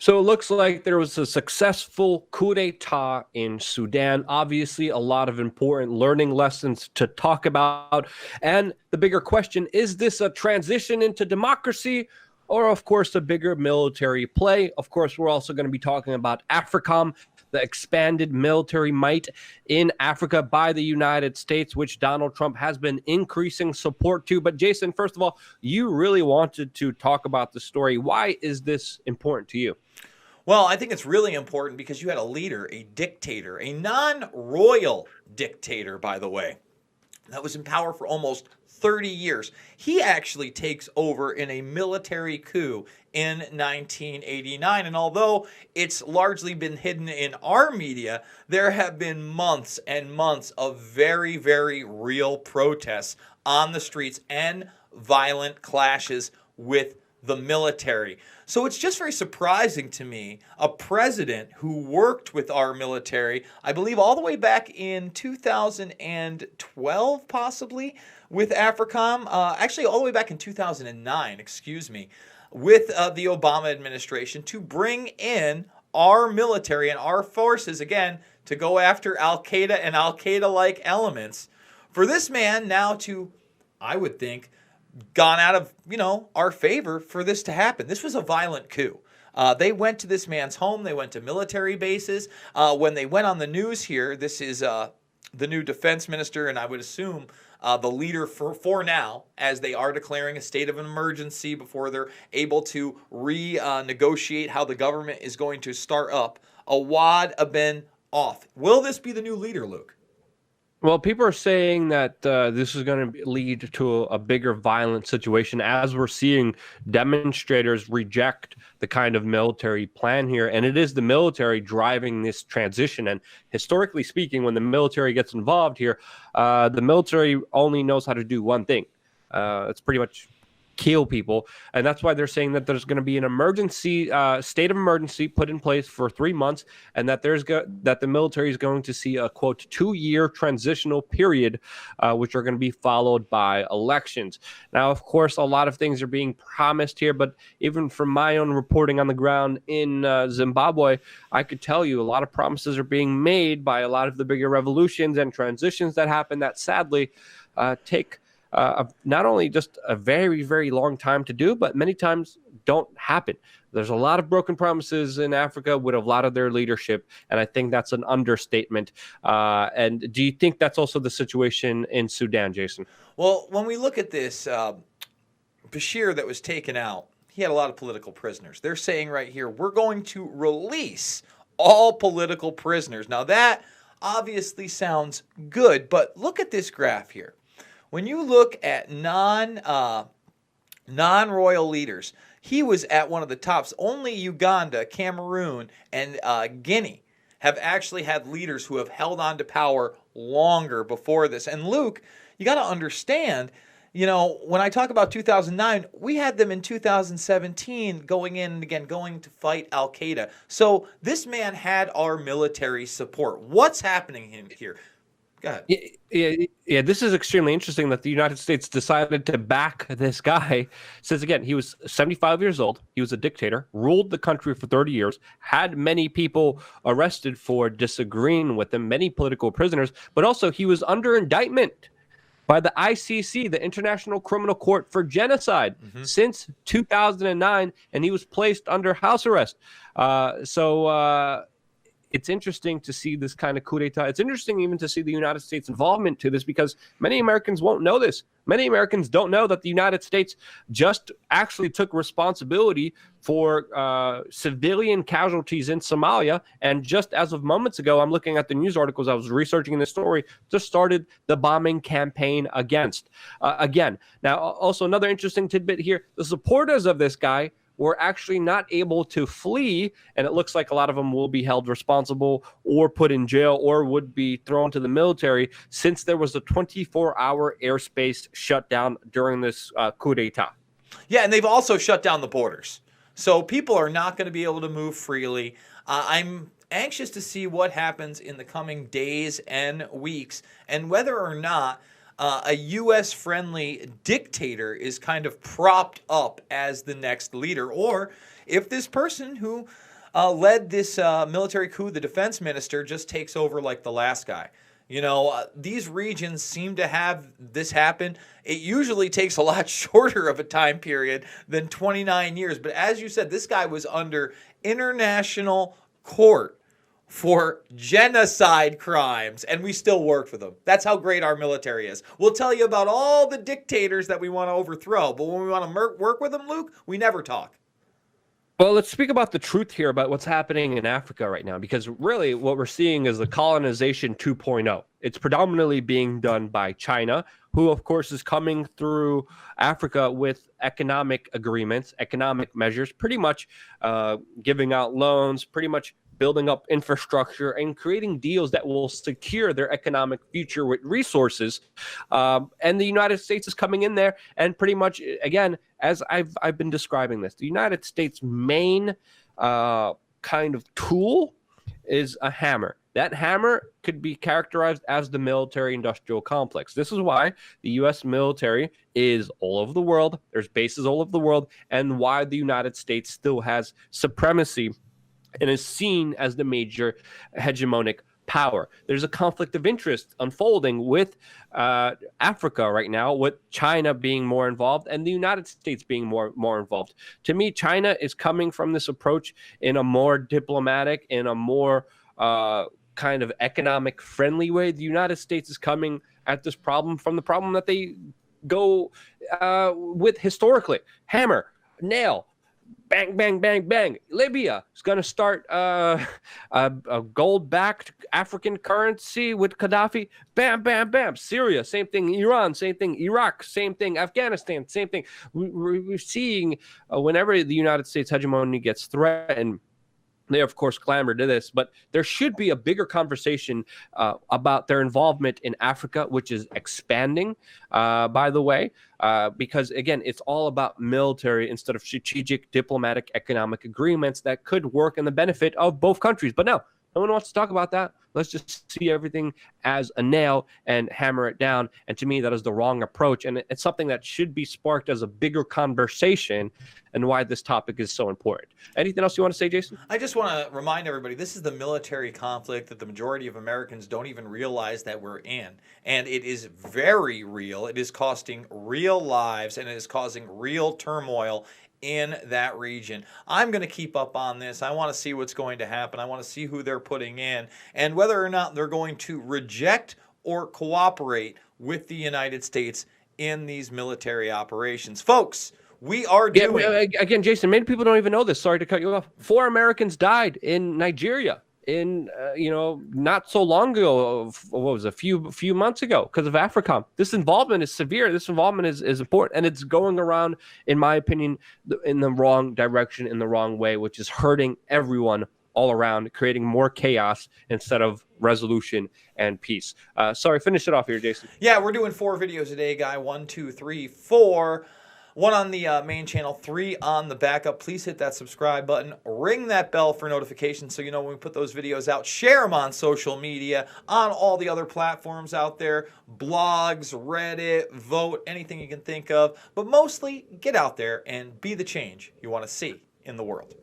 So it looks like there was a successful coup d'etat in Sudan. Obviously, a lot of important learning lessons to talk about. And the bigger question, is this a transition into democracy or, of course, a bigger military play? Of course, we're also going to be talking about AFRICOM, the expanded military might in Africa by the United States, which Donald Trump has been increasing support to. But Jason, first of all, you really wanted to talk about the story. Why is this important to you? Well, I think it's really important because you had a leader, a dictator, a non royal dictator, by the way, that was in power for almost 30 years. He actually takes over in a military coup in 1989. And although it's largely been hidden in our media, there have been months and months of very, very real protests on the streets and violent clashes with the military. So it's just very surprising to me, a president who worked with our military, I believe all the way back in 2012, possibly, with AFRICOM, actually all the way back in 2009, excuse me, with the Obama administration to bring in our military and our forces, again, to go after Al-Qaeda and Al-Qaeda-like elements. For this man now to, I would think, gone out of, our favor for this to happen. This was a violent coup. They went to this man's home. They went to military bases. When they went on the news here, this is the new defense minister, and I would assume the leader for now, as they are declaring a state of an emergency before they're able to renegotiate how the government is going to start up. Awad Aben Off. Will this be the new leader, Luke? Well, people are saying that this is going to lead to a bigger violent situation as we're seeing demonstrators reject the kind of military plan here. And it is the military driving this transition. And historically speaking, when the military gets involved here, the military only knows how to do one thing. It's pretty much kill people, and that's why they're saying that there's going to be an emergency state of emergency put in place for 3 months, and that that the military is going to see a quote 2-year transitional period, which are going to be followed by elections. Now, of course, a lot of things are being promised here, but even from my own reporting on the ground in Zimbabwe, I could tell you a lot of promises are being made by a lot of the bigger revolutions and transitions that happen that sadly take not only just a very, very long time to do, but many times don't happen. There's a lot of broken promises in Africa with a lot of their leadership, and I think that's an understatement. And do you think that's also the situation in Sudan, Jason? Well, when we look at this, Bashir that was taken out, he had a lot of political prisoners. They're saying right here, we're going to release all political prisoners. Now, that obviously sounds good, but look at this graph here. When you look at non-royal leaders, he was at one of the tops. Only Uganda, Cameroon, and Guinea have actually had leaders who have held on to power longer before this. And Luke, you got to understand, when I talk about 2009, we had them in 2017 going in and again, going to fight Al-Qaeda. So this man had our military support. What's happening here? Go ahead. Yeah, this is extremely interesting that the United States decided to back this guy. Since again, he was 75 years old. He was a dictator, ruled the country for 30 years, had many people arrested for disagreeing with him, many political prisoners, but also he was under indictment by the ICC, the International Criminal Court for genocide, since 2009, and he was placed under house arrest. It's interesting to see this kind of coup d'etat. It's interesting even to see the United States involvement to this because many Americans won't know this. Many Americans don't know that the United States just actually took responsibility for civilian casualties in Somalia. And just as of moments ago, I'm looking at the news articles, I was researching this story, just started the bombing campaign again. Now, also another interesting tidbit here, the supporters of this guy were actually not able to flee, and it looks like a lot of them will be held responsible or put in jail or would be thrown to the military since there was a 24-hour airspace shutdown during this coup d'etat. Yeah, and they've also shut down the borders. So people are not going to be able to move freely. I'm anxious to see what happens in the coming days and weeks and whether or not a U.S.-friendly dictator is kind of propped up as the next leader, or if this person who led this military coup, the defense minister, just takes over like the last guy. You know, these regions seem to have this happen. It usually takes a lot shorter of a time period than 29 years. But as you said, this guy was under international court for genocide crimes, and we still work for them. That's how great our military is. We'll tell you about all the dictators that we want to overthrow, but when we want to work with them, Luke, we never talk. Well, let's speak about the truth here about what's happening in Africa right now, because really what we're seeing is the colonization 2.0. It's predominantly being done by China, who, of course, is coming through Africa with economic agreements, economic measures, pretty much giving out loans, pretty much building up infrastructure and creating deals that will secure their economic future with resources. And the United States is coming in there and pretty much, again, as I've been describing this, the United States' main kind of tool is a hammer. That hammer could be characterized as the military-industrial complex. This is why the U.S. military is all over the world. There's bases all over the world, and why the United States still has supremacy and is seen as the major hegemonic power. There's a conflict of interest unfolding with Africa right now, with China being more involved and the United States being more involved. To me, China is coming from this approach in a more diplomatic, in a more kind of economic friendly way. The United States is coming at this problem from the problem that they go with historically. Hammer, nail, bang, bang, bang, bang. Libya is going to start a gold-backed African currency with Gaddafi. Bam, bam, bam. Syria, same thing. Iran, same thing. Iraq, same thing. Afghanistan, same thing. We're seeing whenever the United States hegemony gets threatened, they, of course, clamor to this, but there should be a bigger conversation about their involvement in Africa, which is expanding, by the way, because, again, it's all about military instead of strategic, diplomatic, economic agreements that could work in the benefit of both countries. But no one wants to talk about that. Let's just see everything as a nail and hammer it down. And to me, that is the wrong approach. And it's something that should be sparked as a bigger conversation, and why this topic is so important. Anything else you want to say, Jason? I just want to remind everybody, this is the military conflict that the majority of Americans don't even realize that we're in. And it is very real. It is costing real lives, and it is causing real turmoil in that region. I'm going to keep up on this. I want to see what's going to happen. I want to see who they're putting in and whether or not they're going to reject or cooperate with the United States in these military operations. Folks, we are doing... Again, Jason, many people don't even know this. Sorry to cut you off. 4 Americans died in Nigeria in not so long ago. What was it, a few months ago, because of AFRICOM. This involvement is severe. This involvement is important, and it's going around, in my opinion, in the wrong direction, in the wrong way, which is hurting everyone all around, creating more chaos instead of resolution and peace. Sorry, finish it off here, Jason. Yeah, we're doing 4 videos a day, guy. 1, 2, 3, 4. 1 on the main channel, 3 on the backup. Please hit that subscribe button. Ring that bell for notifications so you know when we put those videos out. Share them on social media, on all the other platforms out there. Blogs, Reddit, vote, anything you can think of. But mostly, get out there and be the change you want to see in the world.